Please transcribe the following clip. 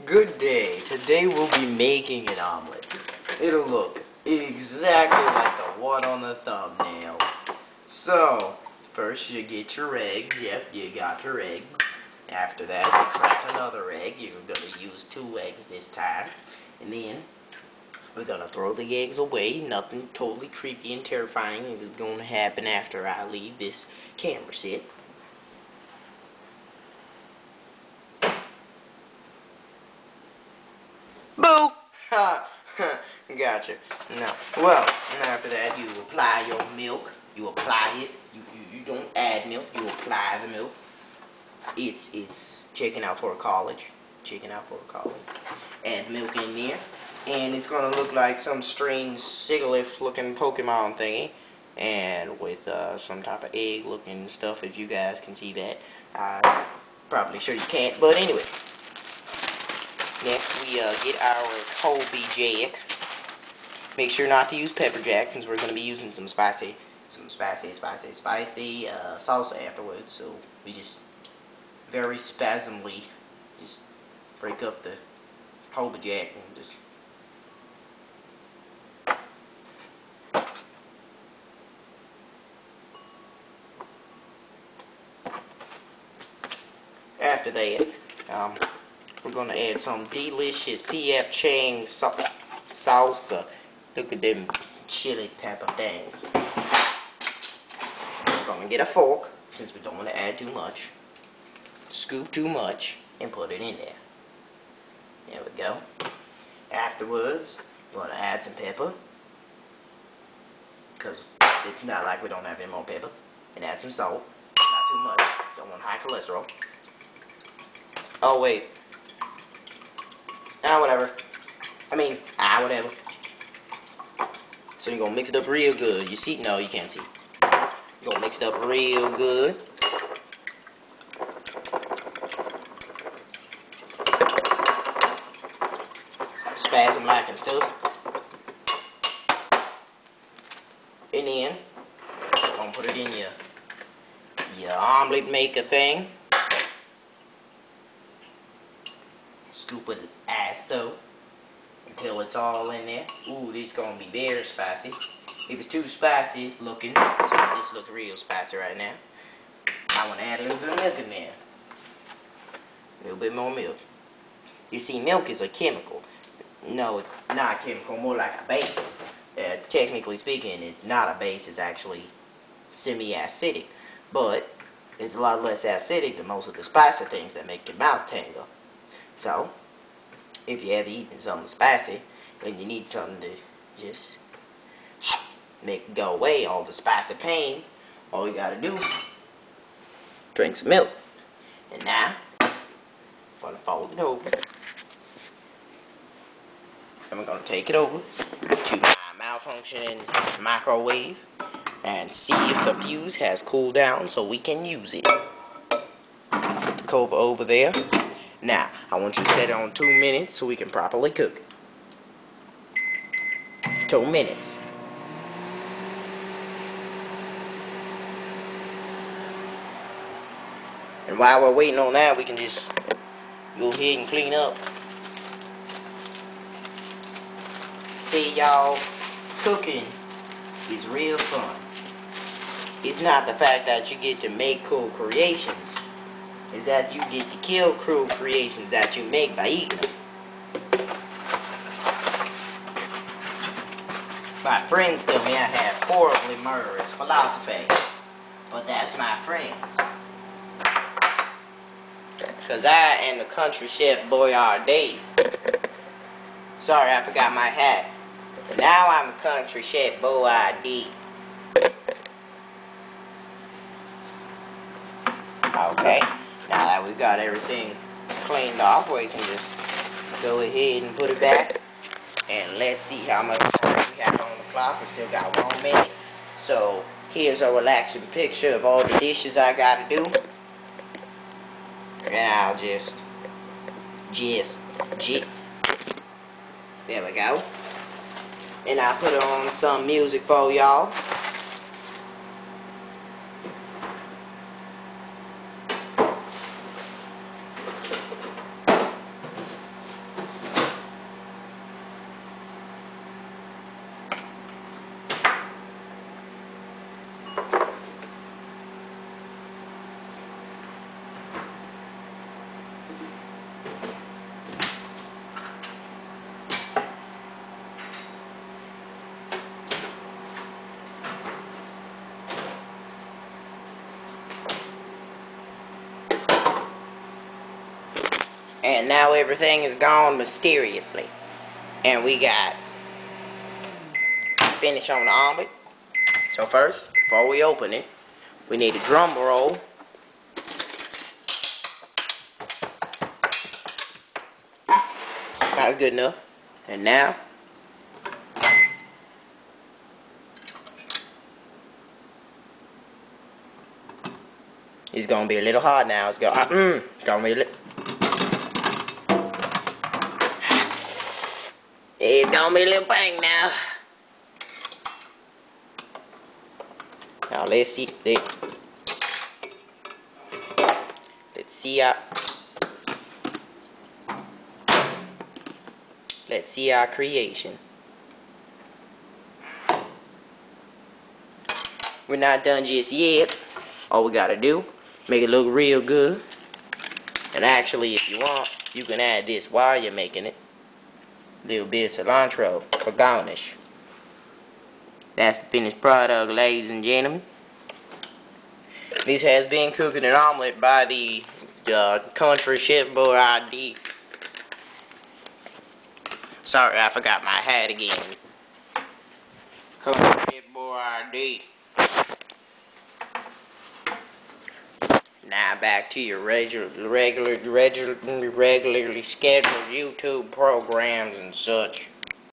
Good day. Today we'll be making an omelet. It'll look exactly like the one on the thumbnail. So, first you get your eggs. Yep, you got your eggs. After that, you crack another egg. You're going to use 2 eggs this time. And then, we're going to throw the eggs away. Nothing totally creepy and terrifying is going to happen after I leave this camera set. Boo! Ha! Gotcha. Now, well, after that, you apply your milk. You apply it. You don't add milk. You apply the milk. It's checking out for a college. Checking out for a college. Add milk in there. And it's going to look like some strange Sigalith-looking Pokemon thingy. And with some type of egg-looking stuff, if you guys can see that. Probably sure you can't, but anyway. Next, we get our Colby jack. Make sure not to use pepper jack, since we're going to be using some spicy salsa afterwards. So we just very spasmily just break up the Colby jack and just. After that, we're going to add some delicious P.F. Chang salsa. Look at them chili pepper things. We're going to get a fork, since we don't want to add too much. Scoop too much, and put it in there. There we go. Afterwards, we're going to add some pepper. Because it's not like we don't have any more pepper. And add some salt. Not too much. Don't want high cholesterol. Oh, wait. Whatever. Whatever. So you're gonna mix it up real good. You see? No, you can't see. You're gonna mix it up real good. Spasm like and stuff. And then, you're gonna put it in your omelet maker thing. Scoop it as so until it's all in there. Ooh, this gonna be very spicy. If it's too spicy looking, since this looks real spicy right now, I want to add a little bit of milk in there. A little bit more milk. You see, milk is a chemical. No, it's not a chemical, more like a base. Technically speaking, it's not a base, it's actually semi-acidic. But it's a lot less acidic than most of the spicy things that make your mouth tingle. So, if you ever eaten something spicy and you need something to just make it go away, all the spicy pain, all you gotta do, drink some milk. And now, I'm gonna fold it over. And we're gonna take it over to my malfunctioning microwave and see if the fuse has cooled down so we can use it. Put the cover over there. Now, I want you to set it on 2 minutes so we can properly cook it. 2 minutes. And while we're waiting on that, we can just go ahead and clean up. See, y'all, cooking is real fun. It's not the fact that you get to make cool creations. Is that you get to kill cruel creations that you make by eating them. My friends tell me I have horribly murderous philosophy, but that's my friends. Cause I am the country chef Boyardee. Sorry, I forgot my hat. But now I'm the country chef Boyardee. Okay. Now that we've got everything cleaned off, we can just go ahead and put it back. And let's see how much we have on the clock. We still got 1 minute. So here's a relaxing picture of all the dishes I gotta do. And I'll just there we go. And I put on some music for y'all. And now everything is gone mysteriously. And we got finish on the omelet. So first, before we open it, we need a drum roll. That's good enough. And now, it's gonna be a little hard now. It's gonna be a little. It's gonna be a little bang now. Now let's see. Let's see our creation. We're not done just yet. All we gotta do, make it look real good. And actually, if you want, you can add this while you're making it. Little bit of cilantro for garnish. That's the finished product, ladies and gentlemen. This has been cooking an omelet by the country chef boy ID. Sorry, I forgot my hat again. Country chef boy ID. Now back to your regularly scheduled YouTube programs and such.